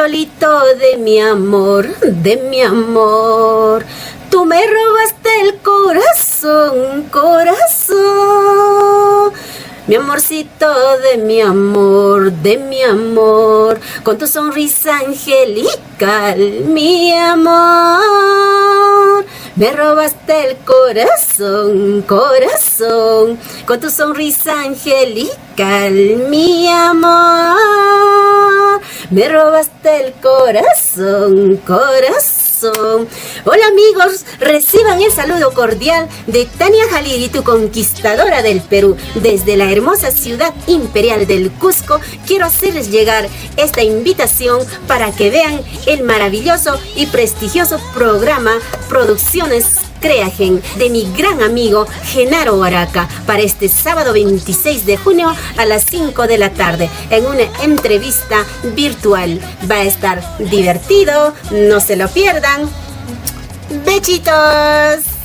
farolito de mi amor, de mi amor. Tú me robaste el corazón, corazón. Mi amorcito de mi amor, con tu sonrisa angelical, mi amor. Me robaste el corazón, corazón, con tu sonrisa angelical, mi amor. Me robaste el corazón, corazón. Hola amigos, reciban el saludo cordial de Tania Jalidi, tu conquistadora del Perú. Desde la hermosa ciudad imperial del Cusco, quiero hacerles llegar esta invitación para que vean el maravilloso y prestigioso programa Producciones Creagen de mi gran amigo Genaro Baraca para este sábado 26 de junio a las 5 de la tarde en una entrevista virtual. Va a estar divertido, no se lo pierdan. Besitos.